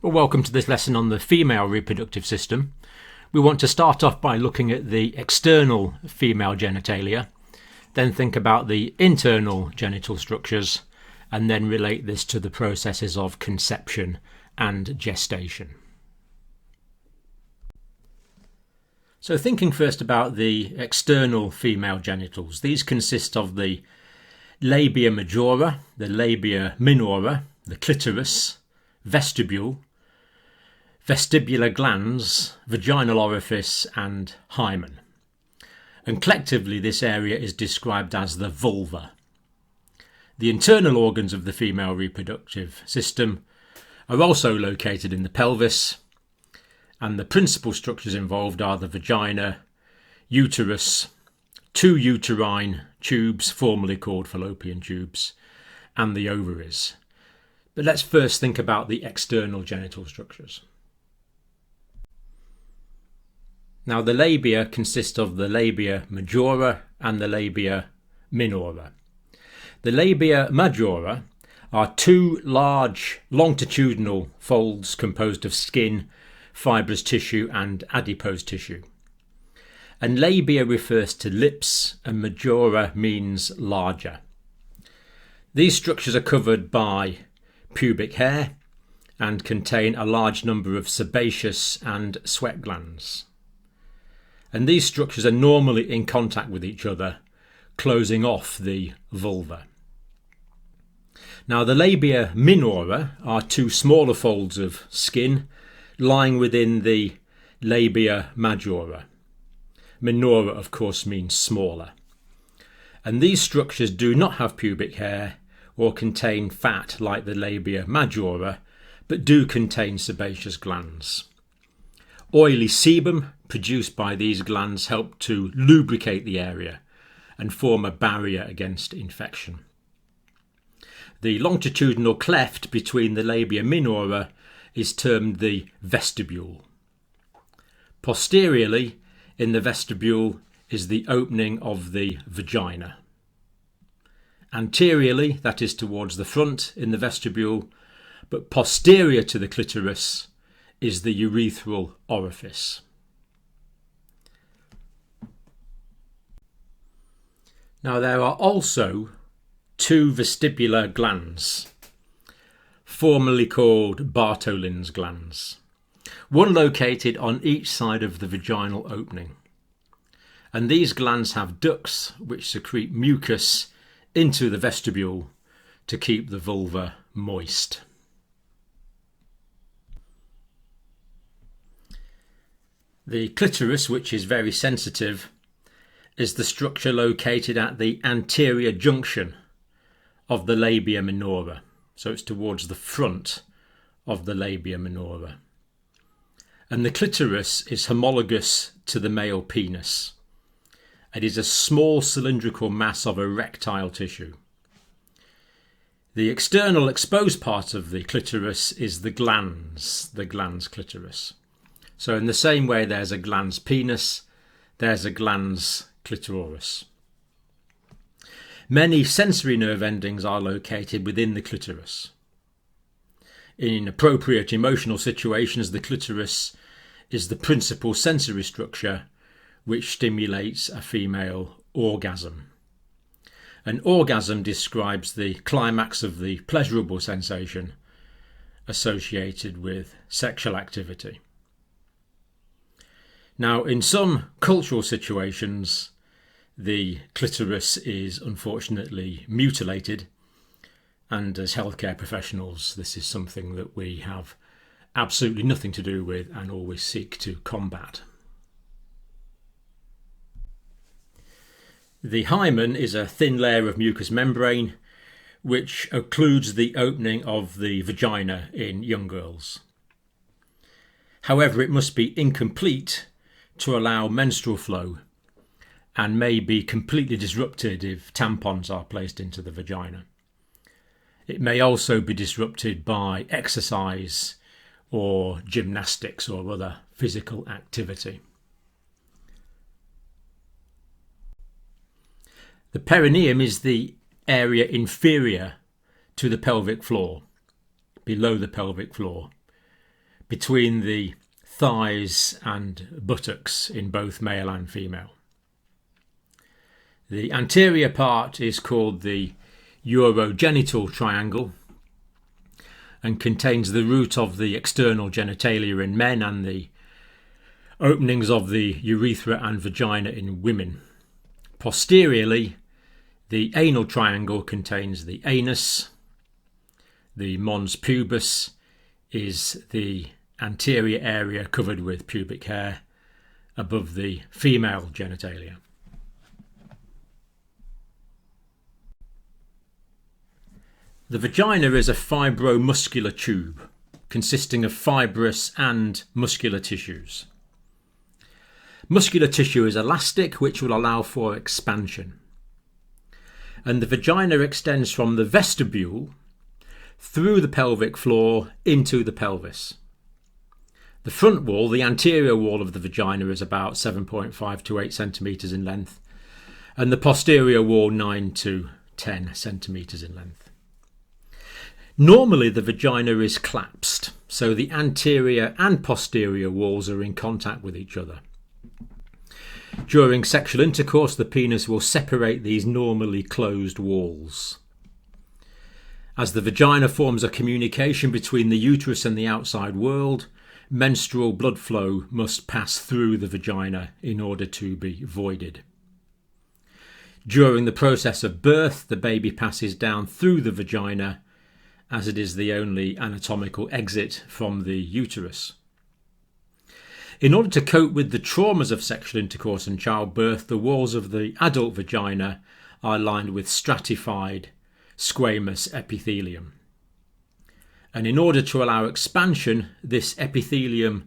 Well, welcome to this lesson on the female reproductive system. We want to start off by looking at the external female genitalia, then think about the internal genital structures, and then relate this to the processes of conception and gestation. So thinking first about the external female genitals, these consist of the labia majora, the labia minora, the clitoris, vestibule, vestibular glands, vaginal orifice and hymen. And collectively this area is described as the vulva. The internal organs of the female reproductive system are also located in the pelvis, and the principal structures involved are the vagina, uterus, two uterine tubes formerly called fallopian tubes, and the ovaries. But let's first think about the external genital structures. Now the labia consist of the labia majora and the labia minora. The labia majora are two large longitudinal folds composed of skin, fibrous tissue and adipose tissue. And labia refers to lips and majora means larger. These structures are covered by pubic hair and contain a large number of sebaceous and sweat glands. And these structures are normally in contact with each other, closing off the vulva. Now the labia minora are two smaller folds of skin lying within the labia majora. Minora of course means smaller. And these structures do not have pubic hair or contain fat like the labia majora, but do contain sebaceous glands. Oily sebum produced by these glands help to lubricate the area and form a barrier against infection. The longitudinal cleft between the labia minora is termed the vestibule. Posteriorly, in the vestibule is the opening of the vagina. Anteriorly, that is towards the front in the vestibule, but posterior to the clitoris is the urethral orifice. Now there are also two vestibular glands, formerly called Bartholin's glands, one located on each side of the vaginal opening. And these glands have ducts which secrete mucus into the vestibule to keep the vulva moist. The clitoris, which is very sensitive, is the structure located at the anterior junction of the labia minora. So it's towards the front of the labia minora. And the clitoris is homologous to the male penis. It is a small cylindrical mass of erectile tissue. The external exposed part of the clitoris is the glans clitoris. So in the same way there's a glans penis, there's a glans clitoris. Many sensory nerve endings are located within the clitoris. In appropriate emotional situations, the clitoris is the principal sensory structure which stimulates a female orgasm. An orgasm describes the climax of the pleasurable sensation associated with sexual activity. Now, in some cultural situations, the clitoris is unfortunately mutilated, and as healthcare professionals, this is something that we have absolutely nothing to do with and always seek to combat. The hymen is a thin layer of mucous membrane which occludes the opening of the vagina in young girls. However, it must be incomplete to allow menstrual flow and may be completely disrupted if tampons are placed into the vagina. It may also be disrupted by exercise or gymnastics or other physical activity. The perineum is the area inferior to the pelvic floor, below the pelvic floor, between the thighs and buttocks in both male and female. The anterior part is called the urogenital triangle and contains the root of the external genitalia in men and the openings of the urethra and vagina in women. Posteriorly, the anal triangle contains the anus. The mons pubis is the anterior area covered with pubic hair above the female genitalia. The vagina is a fibromuscular tube consisting of fibrous and muscular tissues. Muscular tissue is elastic, which will allow for expansion. And the vagina extends from the vestibule through the pelvic floor into the pelvis. The front wall, the anterior wall of the vagina, is about 7.5 to 8 centimetres in length, and the posterior wall 9 to 10 centimetres in length. Normally the vagina is collapsed, so the anterior and posterior walls are in contact with each other. During sexual intercourse, the penis will separate these normally closed walls. As the vagina forms a communication between the uterus and the outside world, menstrual blood flow must pass through the vagina in order to be voided. During the process of birth, the baby passes down through the vagina, as it is the only anatomical exit from the uterus. In order to cope with the traumas of sexual intercourse and childbirth, the walls of the adult vagina are lined with stratified squamous epithelium. And in order to allow expansion, this epithelial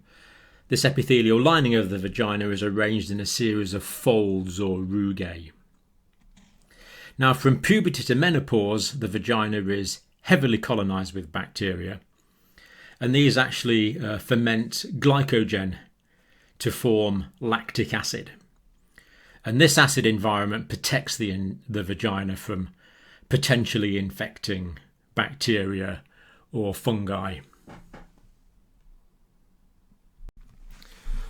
lining of the vagina is arranged in a series of folds or rugae. Now, from puberty to menopause, the vagina is heavily colonized with bacteria, and these actually ferment glycogen to form lactic acid. And this acid environment protects the vagina from potentially infecting bacteria or fungi.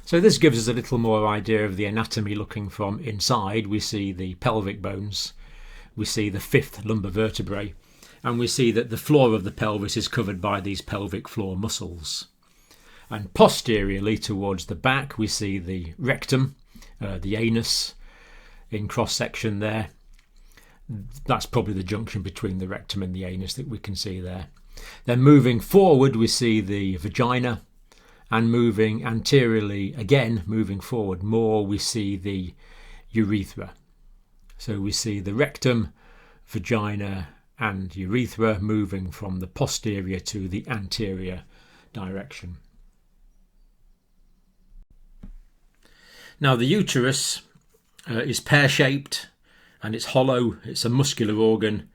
So this gives us a little more idea of the anatomy looking from inside. We see the pelvic bones, we see the fifth lumbar vertebrae, and we see that the floor of the pelvis is covered by these pelvic floor muscles. And posteriorly towards the back we see the rectum, the anus in cross section there. That's probably the junction between the rectum and the anus that we can see there. Then moving forward we see the vagina, and moving anteriorly again, moving forward more, we see the urethra. So we see the rectum, vagina and urethra moving from the posterior to the anterior direction. Now the uterus is pear-shaped and it's hollow. It's a muscular organ,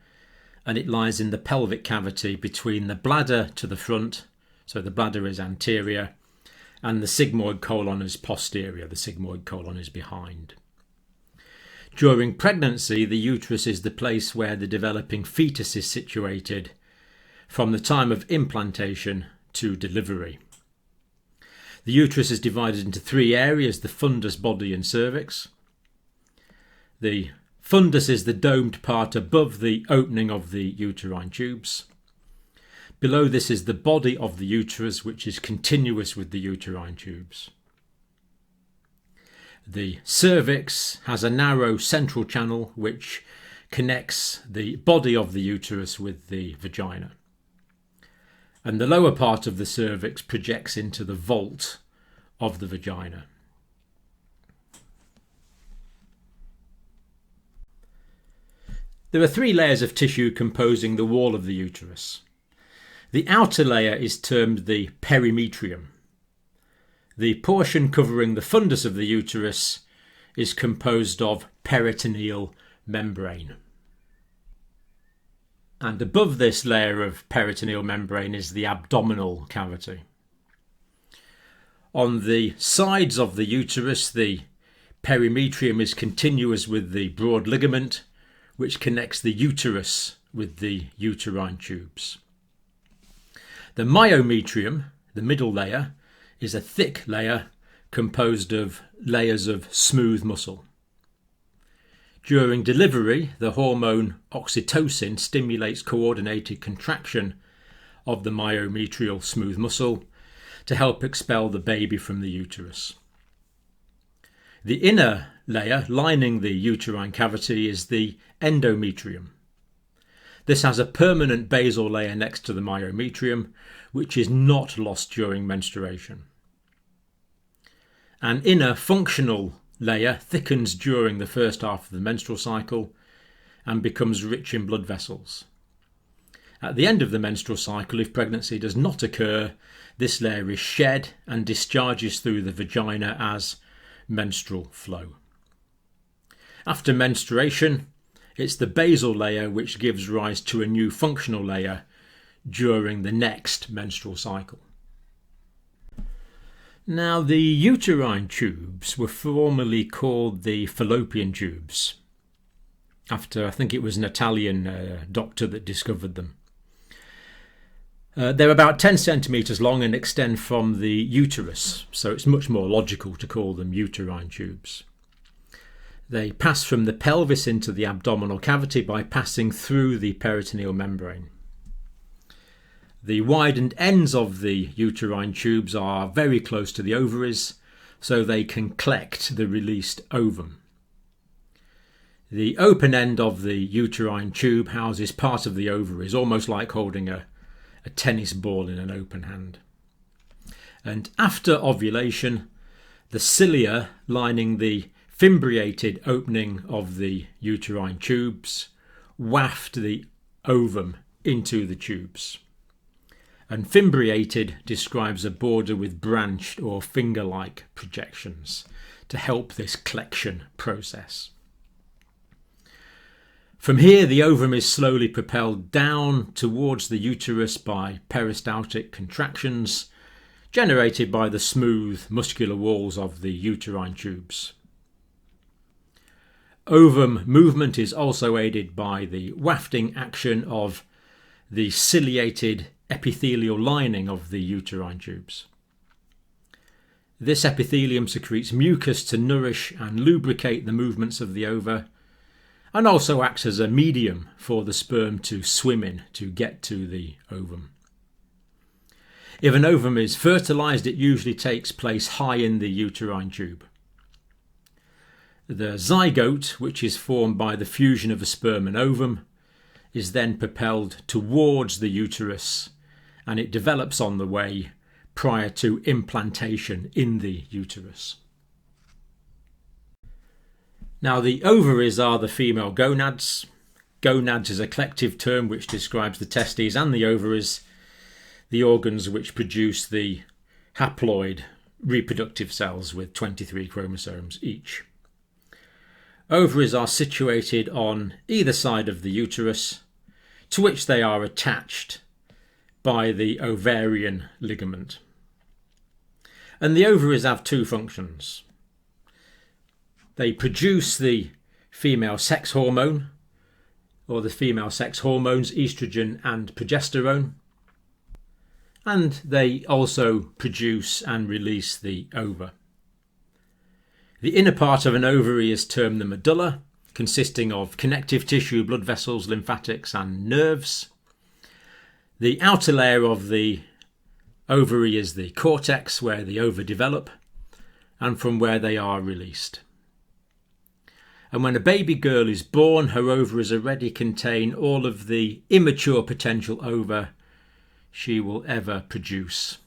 and it lies in the pelvic cavity between the bladder to the front, so the bladder is anterior, and the sigmoid colon is posterior. The sigmoid colon is behind. During pregnancy, the uterus is the place where the developing fetus is situated from the time of implantation to delivery. The uterus is divided into three areas: the fundus, body and cervix. The fundus is the domed part above the opening of the uterine tubes. Below this is the body of the uterus, which is continuous with the uterine tubes. The cervix has a narrow central channel which connects the body of the uterus with the vagina. And the lower part of the cervix projects into the vault of the vagina. There are three layers of tissue composing the wall of the uterus. The outer layer is termed the perimetrium. The portion covering the fundus of the uterus is composed of peritoneal membrane. And above this layer of peritoneal membrane is the abdominal cavity. On the sides of the uterus, the perimetrium is continuous with the broad ligament, which connects the uterus with the uterine tubes. The myometrium, the middle layer, is a thick layer composed of layers of smooth muscle. During delivery, the hormone oxytocin stimulates coordinated contraction of the myometrial smooth muscle to help expel the baby from the uterus. The inner layer lining the uterine cavity is the endometrium. This has a permanent basal layer next to the myometrium, which is not lost during menstruation. An inner functional layer thickens during the first half of the menstrual cycle and becomes rich in blood vessels. At the end of the menstrual cycle, if pregnancy does not occur, this layer is shed and discharges through the vagina as menstrual flow. After menstruation, it's the basal layer which gives rise to a new functional layer during the next menstrual cycle. Now, the uterine tubes were formerly called the fallopian tubes, after I think it was an Italian doctor that discovered them. They're about 10 centimetres long and extend from the uterus, so it's much more logical to call them uterine tubes. They pass from the pelvis into the abdominal cavity by passing through the peritoneal membrane. The widened ends of the uterine tubes are very close to the ovaries, so they can collect the released ovum. The open end of the uterine tube houses part of the ovaries, almost like holding a tennis ball in an open hand. And after ovulation, the cilia lining the fimbriated opening of the uterine tubes waft the ovum into the tubes. And fimbriated describes a border with branched or finger-like projections to help this collection process. From here, the ovum is slowly propelled down towards the uterus by peristaltic contractions generated by the smooth muscular walls of the uterine tubes. Ovum movement is also aided by the wafting action of the ciliated epithelial lining of the uterine tubes. This epithelium secretes mucus to nourish and lubricate the movements of the ova, and also acts as a medium for the sperm to swim in to get to the ovum. If an ovum is fertilised, it usually takes place high in the uterine tube. The zygote, which is formed by the fusion of a sperm and ovum, is then propelled towards the uterus, and it develops on the way prior to implantation in the uterus. Now, the ovaries are the female gonads. Gonads is a collective term which describes the testes and the ovaries, the organs which produce the haploid reproductive cells with 23 chromosomes each. Ovaries are situated on either side of the uterus, to which they are attached by the ovarian ligament. And the ovaries have two functions. They produce the female sex hormone, or the female sex hormones, estrogen and progesterone, and they also produce and release the ova. The inner part of an ovary is termed the medulla, consisting of connective tissue, blood vessels, lymphatics and nerves. The outer layer of the ovary is the cortex, where the ova develop and from where they are released. And when a baby girl is born, her ovaries already contain all of the immature potential ova she will ever produce.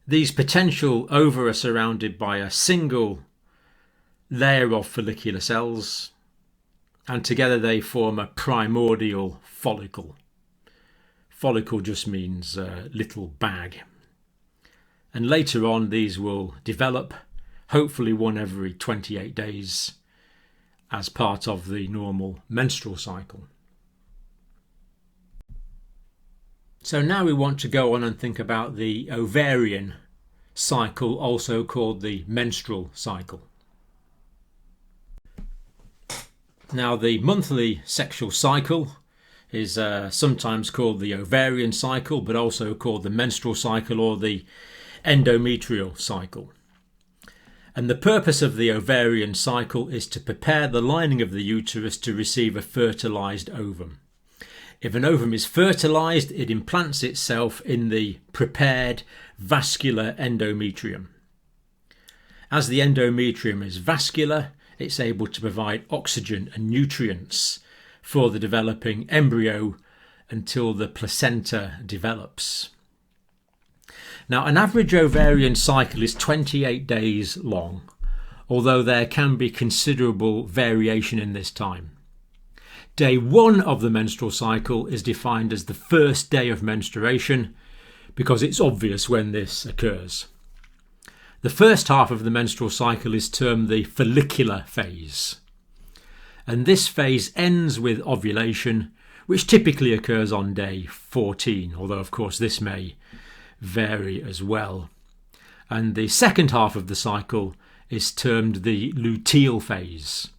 These potential ova are surrounded by a single layer of follicular cells, and together they form a primordial follicle. Follicle just means little bag. And later on, these will develop, hopefully one every 28 days, as part of the normal menstrual cycle. So now we want to go on and think about the ovarian cycle, also called the menstrual cycle. Now, the monthly sexual cycle is sometimes called the ovarian cycle, but also called the menstrual cycle or the endometrial cycle. And the purpose of the ovarian cycle is to prepare the lining of the uterus to receive a fertilized ovum. If an ovum is fertilized, it implants itself in the prepared vascular endometrium. As the endometrium is vascular, it's able to provide oxygen and nutrients for the developing embryo until the placenta develops. Now, an average ovarian cycle is 28 days long, although there can be considerable variation in this time. Day 1 of the menstrual cycle is defined as the first day of menstruation because it's obvious when this occurs. The first half of the menstrual cycle is termed the follicular phase, and this phase ends with ovulation, which typically occurs on day 14, although of course this may vary as well. And the second half of the cycle is termed the luteal phase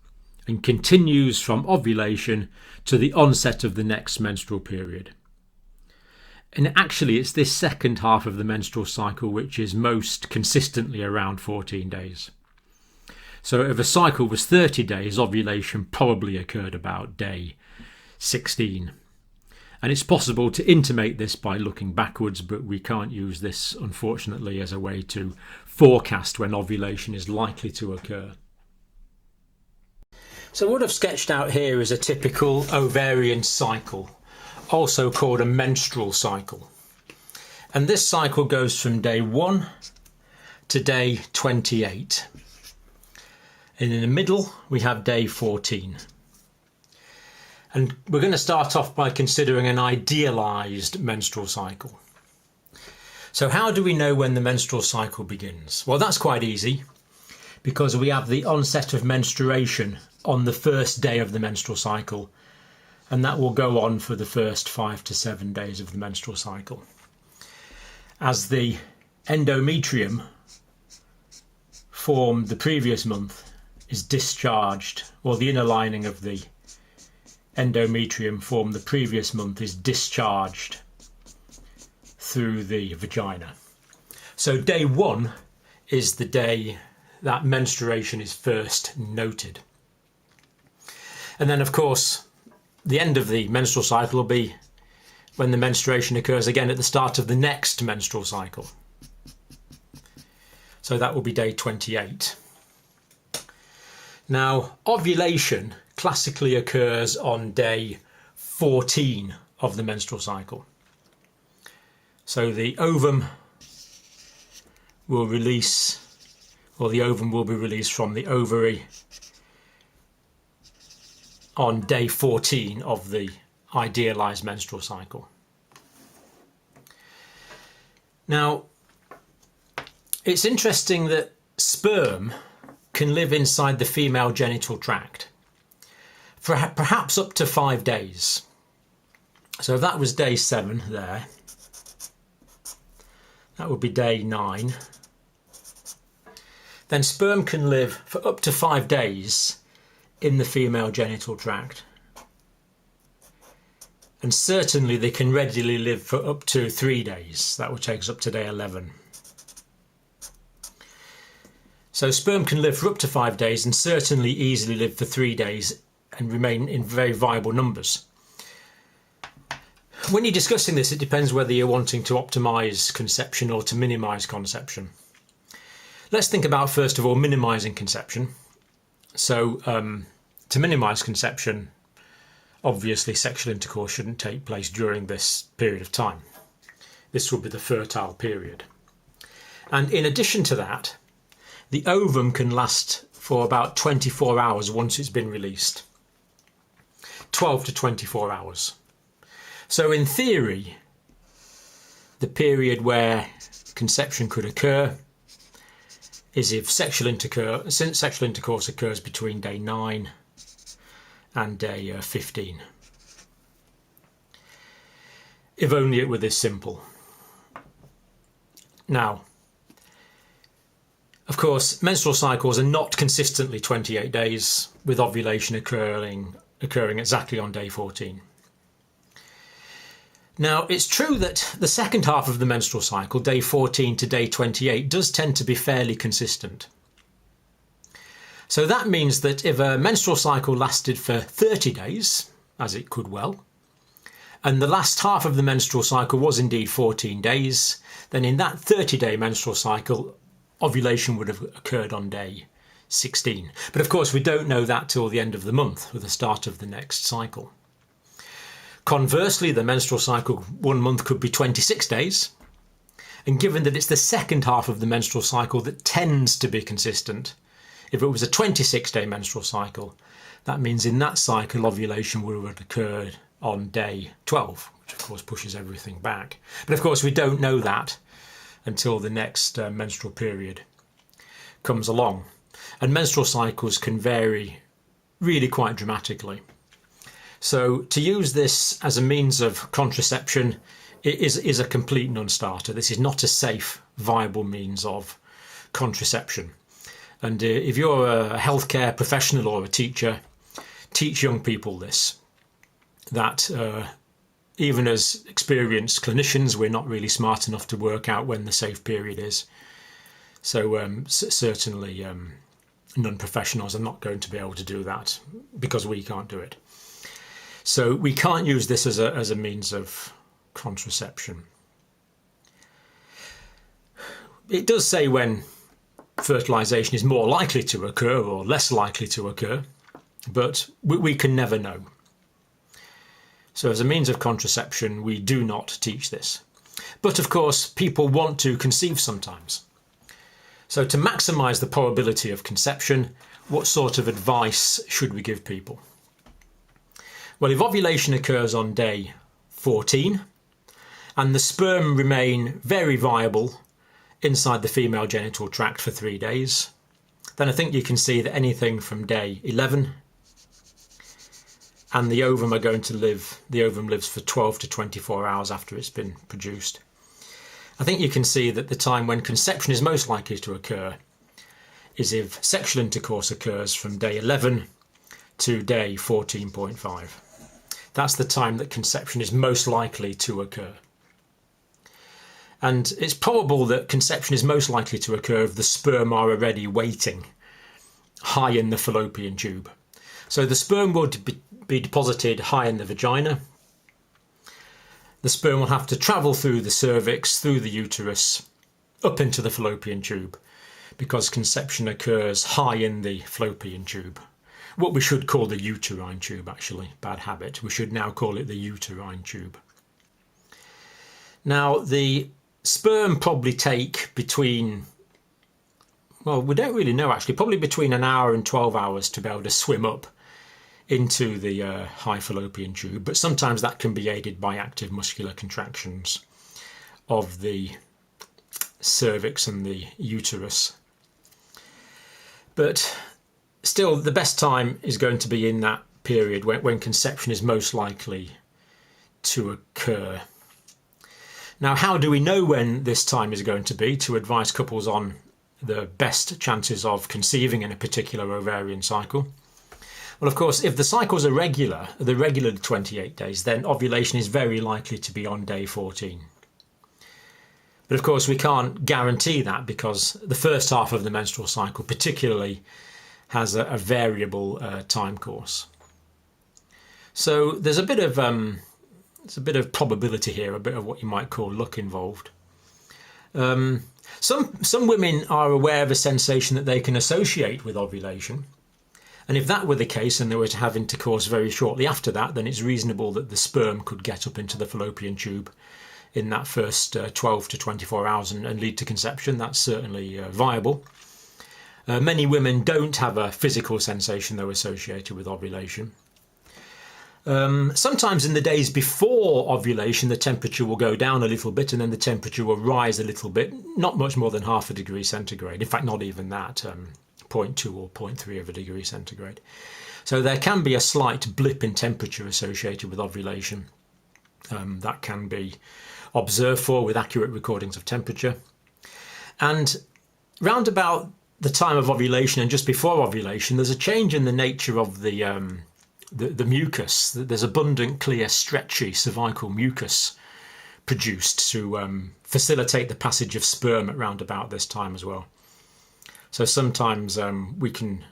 and continues from ovulation to the onset of the next menstrual period. And actually it's this second half of the menstrual cycle which is most consistently around 14 days. So if a cycle was 30 days, ovulation probably occurred about day 16. And it's possible to intimate this by looking backwards, but we can't use this, unfortunately, as a way to forecast when ovulation is likely to occur. So what I've sketched out here is a typical ovarian cycle, also called a menstrual cycle. And this cycle goes from day 1 to day 28. And in the middle, we have day 14. And we're going to start off by considering an idealised menstrual cycle. So how do we know when the menstrual cycle begins? Well, that's quite easy because we have the onset of menstruation on the first day of the menstrual cycle, and that will go on for the first 5 to 7 days of the menstrual cycle. As the endometrium formed the previous month is discharged, or the inner lining of the endometrium formed the previous month is discharged through the vagina. So day 1 is the day that menstruation is first noted. And then of course the end of the menstrual cycle will be when the menstruation occurs again at the start of the next menstrual cycle. So that will be day 28. Now, ovulation classically occurs on day 14 of the menstrual cycle. So the ovum will release, or the ovum will be released from the ovary on day 14 of the idealised menstrual cycle. Now, it's interesting that sperm can live inside the female genital tract for perhaps up to 5 days. So if that was day 7 there, that would be day 9. Then sperm can live for up to 5 days in the female genital tract. And certainly they can readily live for up to 3 days. That would take us up to day 11. So sperm can live for up to 5 days and certainly easily live for 3 days and remain in very viable numbers. When you're discussing this, it depends whether you're wanting to optimise conception or to minimise conception. Let's think about, first of all, minimising conception. So to minimise conception, obviously sexual intercourse shouldn't take place during this period of time. This will be the fertile period. And in addition to that, the ovum can last for about 24 hours once it's been released. 12 to 24 hours. So in theory, the period where conception could occur is if sexual intercourse occurs between day 9 and day 15. If only it were this simple. Now, of course, menstrual cycles are not consistently 28 days, with ovulation occurring exactly on day 14. Now, it's true that the second half of the menstrual cycle, day 14 to day 28, does tend to be fairly consistent. So that means that if a menstrual cycle lasted for 30 days, as it could well, and the last half of the menstrual cycle was indeed 14 days, then in that 30-day menstrual cycle, ovulation would have occurred on day 16. But of course, we don't know that till the end of the month, with the start of the next cycle. Conversely, the menstrual cycle 1 month could be 26 days. And given that it's the second half of the menstrual cycle that tends to be consistent, if it was a 26-day menstrual cycle, that means in that cycle ovulation would have occurred on day 12, which of course pushes everything back. But of course we don't know that until the next menstrual period comes along. And menstrual cycles can vary really quite dramatically. So to use this as a means of contraception is a complete non-starter. This is not a safe, viable means of contraception. And if you're a healthcare professional or a teacher, teach young people this, that even as experienced clinicians, we're not really smart enough to work out when the safe period is. So certainly non-professionals are not going to be able to do that because we can't do it. So we can't use this as a means of contraception. It does say when fertilization is more likely to occur or less likely to occur, but we can never know. So as a means of contraception, we do not teach this. But of course, people want to conceive sometimes. So to maximize the probability of conception, what sort of advice should we give people? Well, if ovulation occurs on day 14 and the sperm remain very viable inside the female genital tract for 3 days, then I think you can see that anything from day 11 and the ovum lives for 12 to 24 hours after it's been produced. I think you can see that the time when conception is most likely to occur is if sexual intercourse occurs from day 11 to day 14.5. That's the time that conception is most likely to occur. And it's probable that conception is most likely to occur if the sperm are already waiting high in the fallopian tube. So the sperm will be deposited high in the vagina. The sperm will have to travel through the cervix, through the uterus, up into the fallopian tube, because conception occurs high in the fallopian tube. What we should call the uterine tube, actually. Bad habit. We should now call it the uterine tube. Now, the sperm probably take between, well, we don't really know actually, probably between an hour and 12 hours to be able to swim up into the high fallopian tube, but sometimes that can be aided by active muscular contractions of the cervix and the uterus. But still, the best time is going to be in that period when conception is most likely to occur. Now, how do we know when this time is going to be to advise couples on the best chances of conceiving in a particular ovarian cycle? Well, of course, if the cycles are regular, the regular 28 days, then ovulation is very likely to be on day 14. But of course, we can't guarantee that because the first half of the menstrual cycle particularly has a variable time course. So there's a bit of probability here, a bit of what you might call luck involved. Some women are aware of a sensation that they can associate with ovulation. And if that were the case and they were to have intercourse very shortly after that, then it's reasonable that the sperm could get up into the fallopian tube in that first 12 to 24 hours and lead to conception. That's certainly viable. Many women don't have a physical sensation, though, associated with ovulation. Sometimes in the days before ovulation, the temperature will go down a little bit and then the temperature will rise a little bit, not much more than 0.5 degrees centigrade. In fact, not even that. 0.2 or 0.3 of a degree centigrade. So there can be a slight blip in temperature associated with ovulation. That can be observed for with accurate recordings of temperature. And round about the time of ovulation and just before ovulation, there's a change in the nature of the mucus. There's abundant, clear, stretchy cervical mucus produced to facilitate the passage of sperm at round about this time as well. So sometimes we can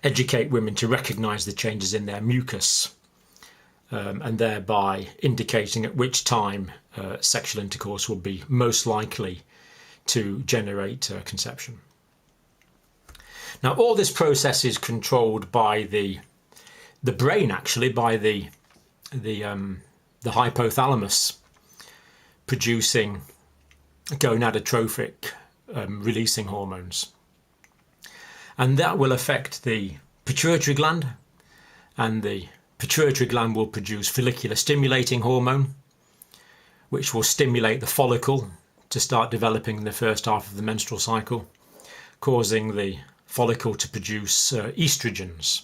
educate women to recognise the changes in their mucus, and thereby indicating at which time sexual intercourse will be most likely to generate conception. Now, all this process is controlled by the brain, actually, by the hypothalamus, producing gonadotrophic releasing hormones, and that will affect the pituitary gland, and the pituitary gland will produce follicular stimulating hormone, which will stimulate the follicle to start developing in the first half of the menstrual cycle, causing the follicle to produce estrogens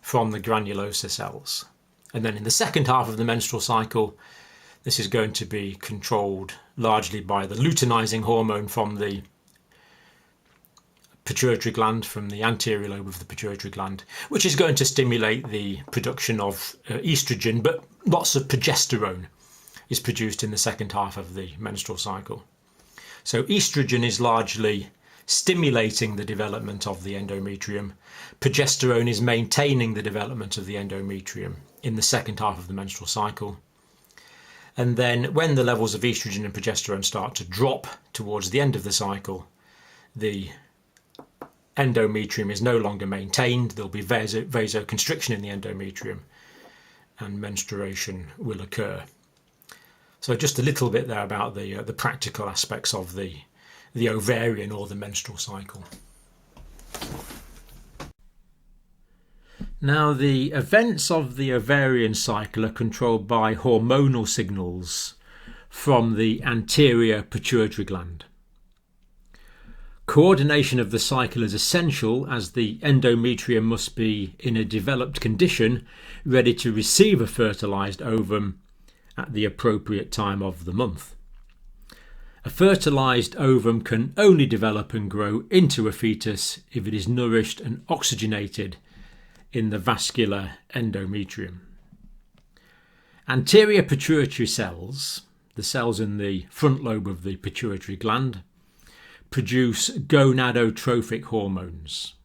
from the granulosa cells. And then in the second half of the menstrual cycle, this is going to be controlled largely by the luteinizing hormone from the pituitary gland, from the anterior lobe of the pituitary gland, which is going to stimulate the production of estrogen, but lots of progesterone is produced in the second half of the menstrual cycle. So estrogen is largely stimulating the development of the endometrium. Progesterone is maintaining the development of the endometrium in the second half of the menstrual cycle. And then when the levels of estrogen and progesterone start to drop towards the end of the cycle, the endometrium is no longer maintained. There'll be vasoconstriction in the endometrium, and menstruation will occur. So just a little bit there about the practical aspects of the ovarian or the menstrual cycle. Now, the events of the ovarian cycle are controlled by hormonal signals from the anterior pituitary gland. Coordination of the cycle is essential, as the endometrium must be in a developed condition, ready to receive a fertilised ovum at the appropriate time of the month. A fertilised ovum can only develop and grow into a fetus if it is nourished and oxygenated in the vascular endometrium. Anterior pituitary cells, the cells in the front lobe of the pituitary gland, produce gonadotrophic hormones,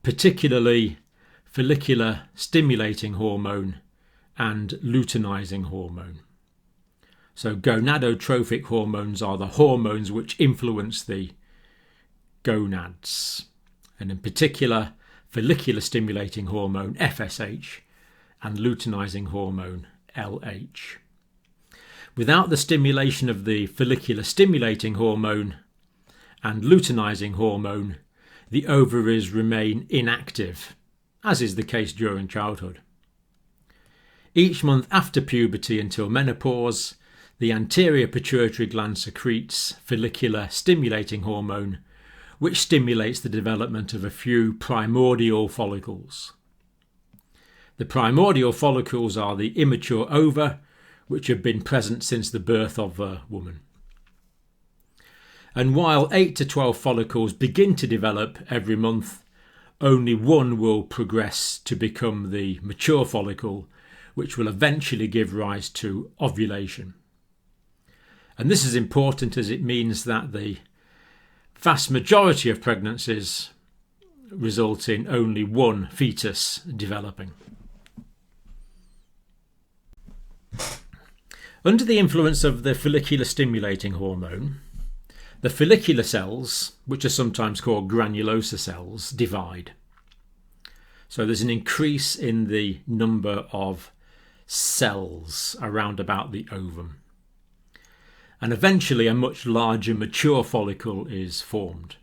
particularly follicular stimulating hormone and luteinizing hormone. So gonadotrophic hormones are the hormones which influence the gonads, and in particular follicular stimulating hormone FSH and luteinizing hormone LH. Without the stimulation of the follicular stimulating hormone and luteinizing hormone, the ovaries remain inactive, as is the case during childhood. Each month after puberty until menopause, the anterior pituitary gland secretes follicular stimulating hormone, which stimulates the development of a few primordial follicles. The primordial follicles are the immature ova, which have been present since the birth of a woman. And while 8 to 12 follicles begin to develop every month, only one will progress to become the mature follicle, which will eventually give rise to ovulation. And this is important, as it means that the vast majority of pregnancies result in only one fetus developing. Under the influence of the follicular stimulating hormone, the follicular cells, which are sometimes called granulosa cells, divide. So there's an increase in the number of cells around about the ovum. And eventually a much larger mature follicle is formed.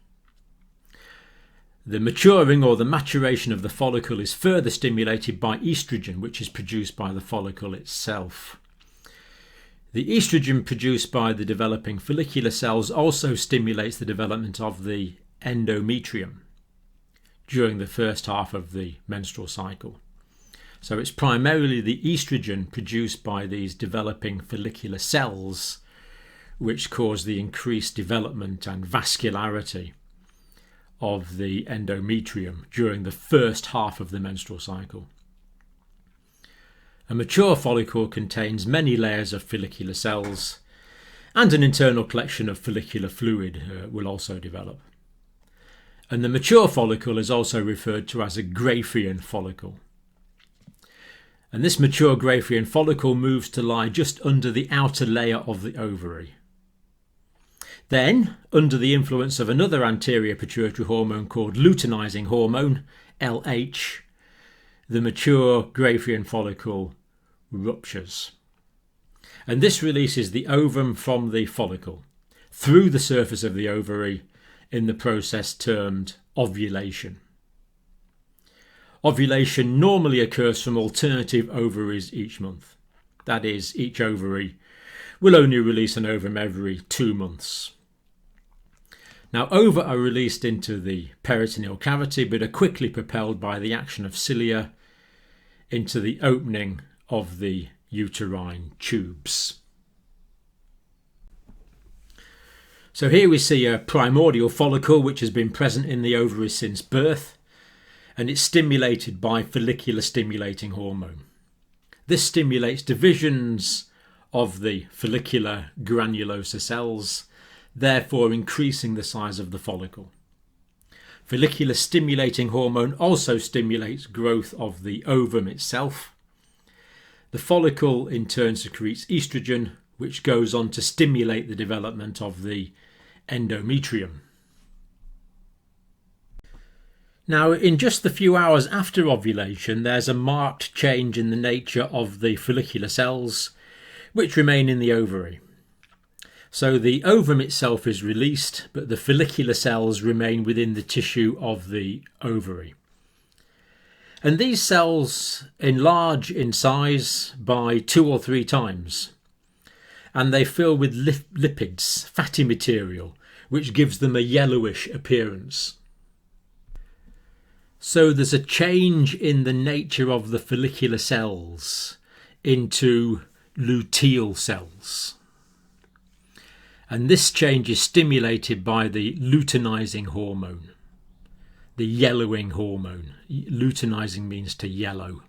The maturing or the maturation of the follicle is further stimulated by estrogen, which is produced by the follicle itself. The estrogen produced by the developing follicular cells also stimulates the development of the endometrium during the first half of the menstrual cycle. So it's primarily the estrogen produced by these developing follicular cells which cause the increased development and vascularity of the endometrium during the first half of the menstrual cycle. A mature follicle contains many layers of follicular cells, and an internal collection of follicular fluid will also develop. And the mature follicle is also referred to as a Graafian follicle. And this mature Graafian follicle moves to lie just under the outer layer of the ovary. Then, under the influence of another anterior pituitary hormone called luteinizing hormone, LH, the mature Graafian follicle ruptures. And this releases the ovum from the follicle through the surface of the ovary in the process termed ovulation. Ovulation normally occurs from alternative ovaries each month. That is, each ovary will only release an ovum every 2 months. Now, ova are released into the peritoneal cavity but are quickly propelled by the action of cilia into the opening of the uterine tubes. So here we see a primordial follicle which has been present in the ovaries since birth, and it's stimulated by follicular stimulating hormone. This stimulates divisions of the follicular granulosa cells, therefore increasing the size of the follicle. Follicular stimulating hormone also stimulates growth of the ovum itself. The follicle in turn secretes estrogen, which goes on to stimulate the development of the endometrium. Now, in just the few hours after ovulation, there's a marked change in the nature of the follicular cells, which remain in the ovary. So the ovum itself is released, but the follicular cells remain within the tissue of the ovary. And these cells enlarge in size by 2 or 3 times, and they fill with lipids, fatty material, which gives them a yellowish appearance. So there's a change in the nature of the follicular cells into luteal cells. And this change is stimulated by the luteinizing hormone, the yellowing hormone. Luteinizing means to yellow.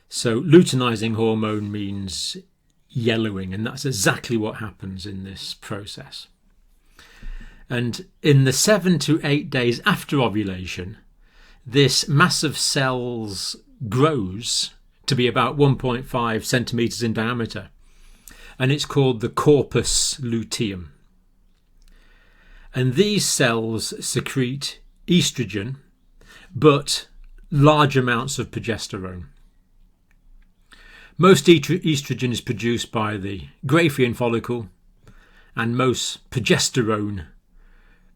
So luteinizing hormone means yellowing, and that's exactly what happens in this process. And in the 7 to 8 days after ovulation, this mass of cells grows to be about 1.5 centimetres in diameter, and it's called the corpus luteum. And these cells secrete estrogen, but large amounts of progesterone. Most estrogen is produced by the Graafian follicle, and most progesterone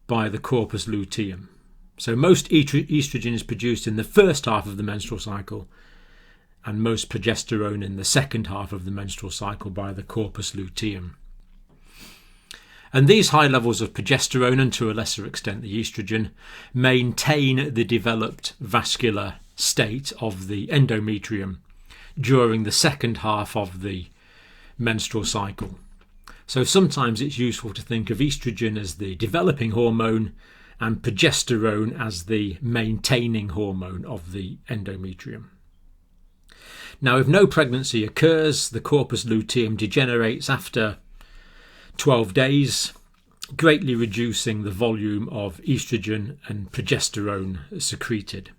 by the corpus luteum. So most estrogen is produced in the first half of the menstrual cycle, and most progesterone in the second half of the menstrual cycle by the corpus luteum. And these high levels of progesterone, and to a lesser extent the estrogen, maintain the developed vascular state of the endometrium during the second half of the menstrual cycle. So sometimes it's useful to think of estrogen as the developing hormone and progesterone as the maintaining hormone of the endometrium. Now, if no pregnancy occurs, the corpus luteum degenerates after 12 days, greatly reducing the volume of estrogen and progesterone secreted.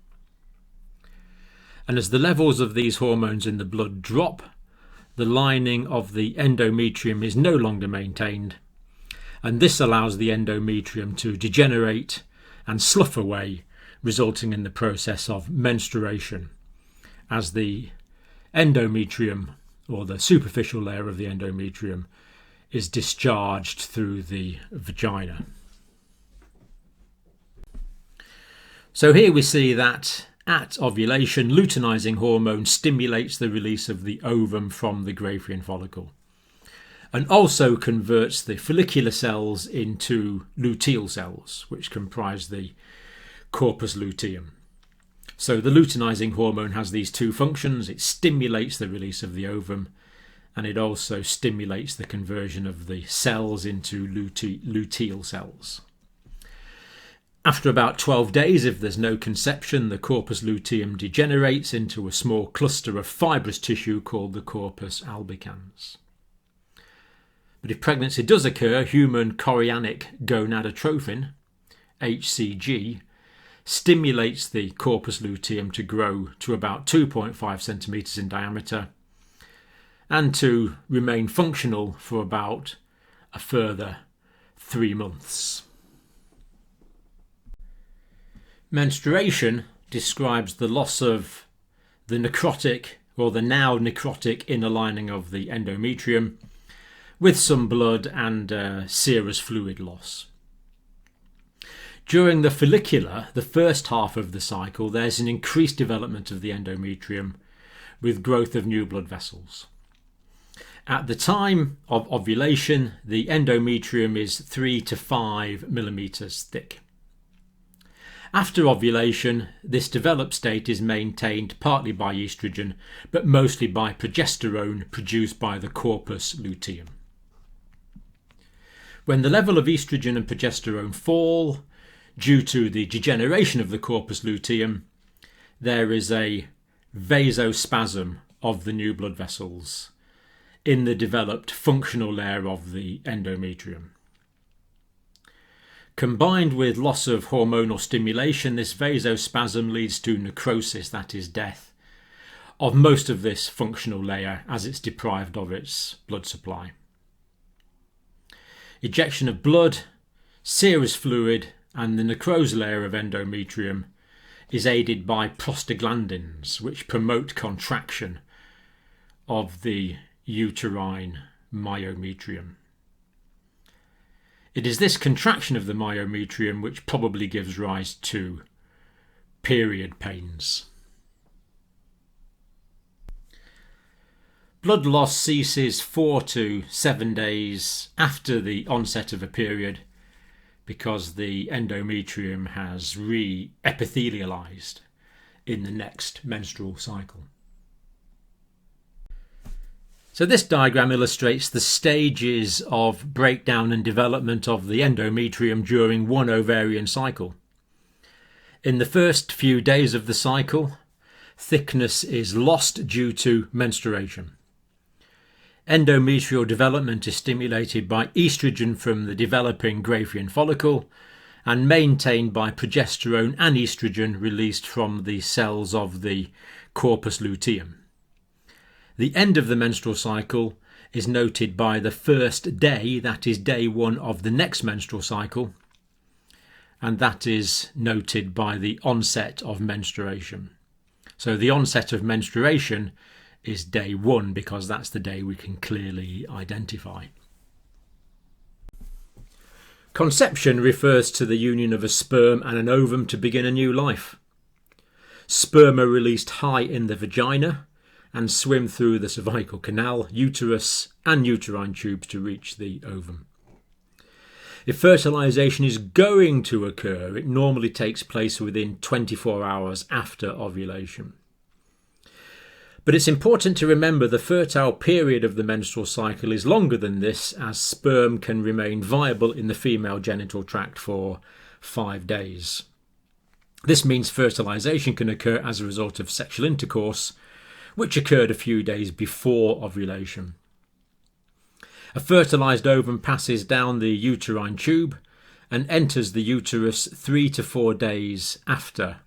And as the levels of these hormones in the blood drop, the lining of the endometrium is no longer maintained, and this allows the endometrium to degenerate and slough away, resulting in the process of menstruation, as the endometrium, or the superficial layer of the endometrium, is discharged through the vagina. So here we see that at ovulation, luteinizing hormone stimulates the release of the ovum from the Graafian follicle, and also converts the follicular cells into luteal cells, which comprise the corpus luteum. So the luteinizing hormone has these two functions. It stimulates the release of the ovum, and it also stimulates the conversion of the cells into luteal cells. After about 12 days, if there's no conception, the corpus luteum degenerates into a small cluster of fibrous tissue called the corpus albicans. But if pregnancy does occur, human chorionic gonadotrophin, HCG, stimulates the corpus luteum to grow to about 2.5 centimetres in diameter and to remain functional for about a further 3 months. Menstruation describes the loss of the necrotic or the now necrotic inner lining of the endometrium with some blood and serous fluid loss. During the follicular, the first half of the cycle, there's an increased development of the endometrium with growth of new blood vessels. At the time of ovulation, the endometrium is 3 to 5 millimeters thick. After ovulation, this developed state is maintained partly by estrogen, but mostly by progesterone produced by the corpus luteum. When the level of estrogen and progesterone fall, due to the degeneration of the corpus luteum, there is a vasospasm of the new blood vessels in the developed functional layer of the endometrium. Combined with loss of hormonal stimulation, this vasospasm leads to necrosis, that is death, of most of this functional layer as it's deprived of its blood supply. Ejection of blood, serous fluid, and the necrosed layer of endometrium is aided by prostaglandins, which promote contraction of the uterine myometrium. It is this contraction of the myometrium which probably gives rise to period pains. Blood loss ceases 4 to 7 days after the onset of a period because the endometrium has re-epithelialized in the next menstrual cycle. So this diagram illustrates the stages of breakdown and development of the endometrium during one ovarian cycle. In the first few days of the cycle, thickness is lost due to menstruation. Endometrial development is stimulated by estrogen from the developing Graafian follicle and maintained by progesterone and estrogen released from the cells of the corpus luteum. The end of the menstrual cycle is noted by the first day, that is day 1 of the next menstrual cycle, and that is noted by the onset of menstruation. So the onset of menstruation is day 1 because that's the day we can clearly identify. Conception refers to the union of a sperm and an ovum to begin a new life. Sperm are released high in the vagina and swim through the cervical canal, uterus and uterine tubes to reach the ovum. If fertilization is going to occur, it normally takes place within 24 hours after ovulation. But it's important to remember the fertile period of the menstrual cycle is longer than this, as sperm can remain viable in the female genital tract for 5 days. This means fertilization can occur as a result of sexual intercourse, which occurred a few days before ovulation. A fertilized ovum passes down the uterine tube and enters the uterus 3 to 4 days after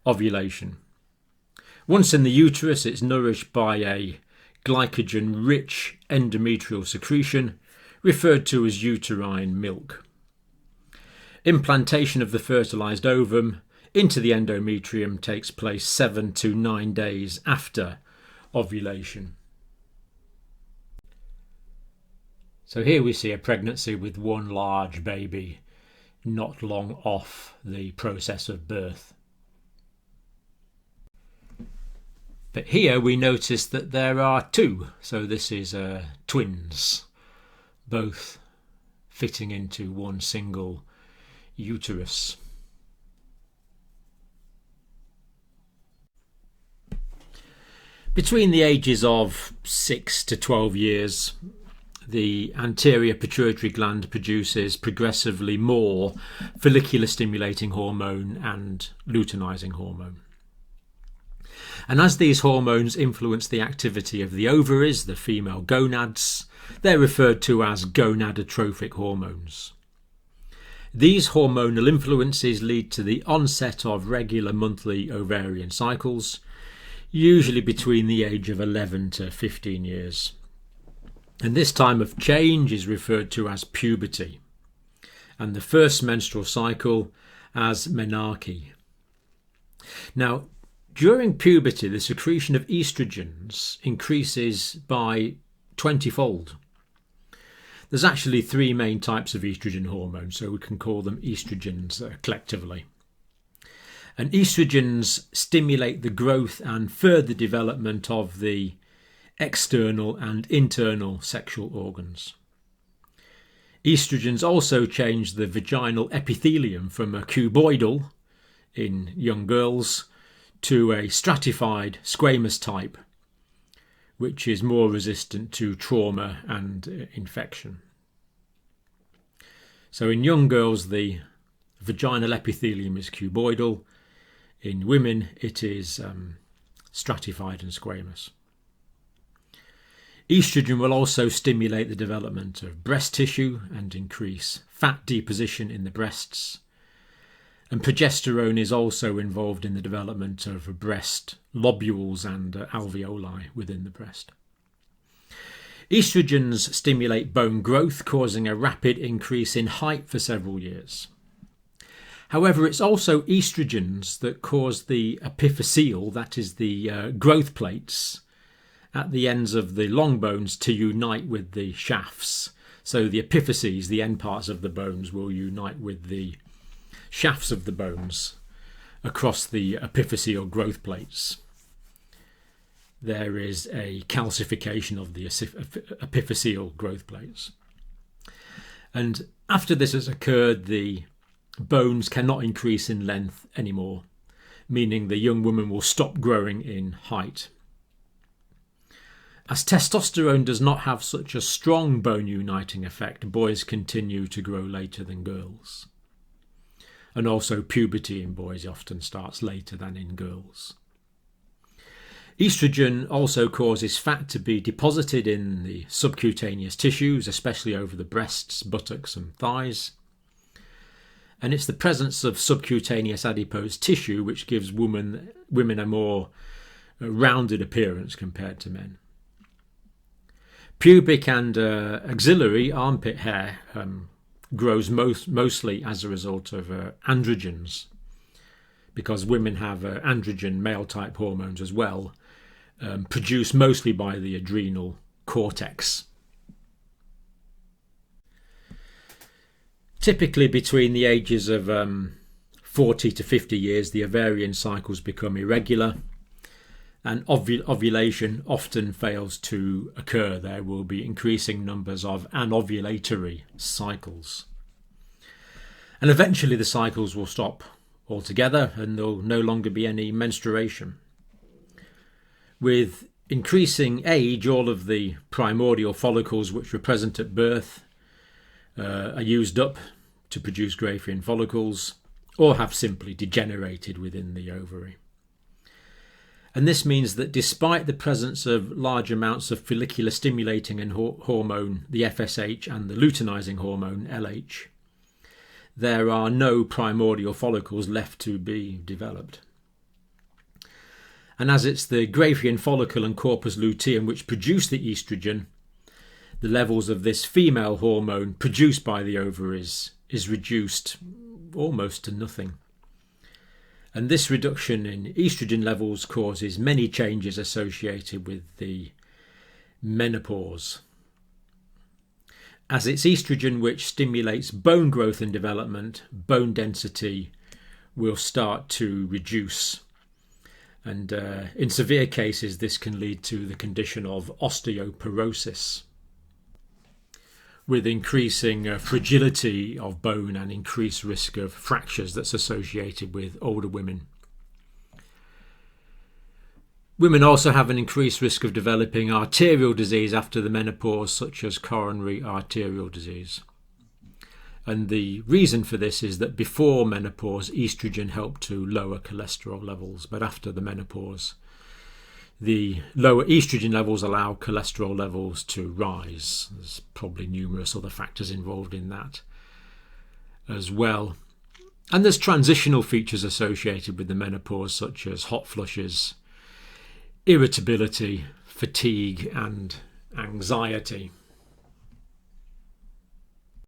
ovulation. Once in the uterus, it's nourished by a glycogen-rich endometrial secretion referred to as uterine milk. Implantation of the fertilized ovum into the endometrium takes place 7 to 9 days after ovulation. So here we see a pregnancy with one large baby not long off the process of birth. But here we notice that there are 2, so this is twins, both fitting into one single uterus. Between the ages of 6 to 12 years, the anterior pituitary gland produces progressively more follicular stimulating hormone and luteinizing hormone. And as these hormones influence the activity of the ovaries, the female gonads, they're referred to as gonadotrophic hormones. These hormonal influences lead to the onset of regular monthly ovarian cycles, usually between the age of 11 to 15 years. And this time of change is referred to as puberty, and the first menstrual cycle as menarche. Now, during puberty, the secretion of estrogens increases by 20-fold. There's actually three main types of estrogen hormones, so we can call them estrogens collectively. And estrogens stimulate the growth and further development of the external and internal sexual organs. Estrogens also change the vaginal epithelium from a cuboidal in young girls to a stratified squamous type, which is more resistant to trauma and infection. So in young girls, the vaginal epithelium is cuboidal. In women, it is stratified and squamous. Estrogen will also stimulate the development of breast tissue and increase fat deposition in the breasts. And progesterone is also involved in the development of breast lobules and alveoli within the breast. Estrogens stimulate bone growth, causing a rapid increase in height for several years. However, it's also estrogens that cause the epiphyseal, that is the growth plates, at the ends of the long bones to unite with the shafts. So the epiphyses, the end parts of the bones, will unite with the shafts of the bones across the epiphyseal growth plates. There is a calcification of the epiphyseal growth plates. And after this has occurred, the bones cannot increase in length anymore, meaning the young woman will stop growing in height. As testosterone does not have such a strong bone uniting effect, boys continue to grow later than girls. And also puberty in boys often starts later than in girls. Estrogen also causes fat to be deposited in the subcutaneous tissues, especially over the breasts, buttocks and thighs. And it's the presence of subcutaneous adipose tissue which gives women a more rounded appearance compared to men. Pubic and axillary armpit hair grows mostly as a result of androgens, because women have androgen male type hormones as well, produced mostly by the adrenal cortex. Typically between the ages of 40 to 50 years, the ovarian cycles become irregular, and ovulation often fails to occur. There will be increasing numbers of anovulatory cycles. And eventually the cycles will stop altogether and there will no longer be any menstruation. With increasing age, all of the primordial follicles which were present at birth are used up to produce Graafian follicles, or have simply degenerated within the ovary. And this means that despite the presence of large amounts of follicular stimulating and hormone, the FSH, and the luteinizing hormone, LH, there are no primordial follicles left to be developed. And as it's the Graafian follicle and corpus luteum which produce the estrogen, the levels of this female hormone produced by the ovaries is reduced almost to nothing. And this reduction in estrogen levels causes many changes associated with the menopause. As it's estrogen which stimulates bone growth and development, bone density will start to reduce. And in severe cases, this can lead to the condition of osteoporosis, with increasing fragility of bone and increased risk of fractures that's associated with older women. Women also have an increased risk of developing arterial disease after the menopause, such as coronary arterial disease. And the reason for this is that before menopause, estrogen helped to lower cholesterol levels, but after the menopause, the lower estrogen levels allow cholesterol levels to rise. There's probably numerous other factors involved in that as well. And there's transitional features associated with the menopause, such as hot flushes, irritability, fatigue, and anxiety.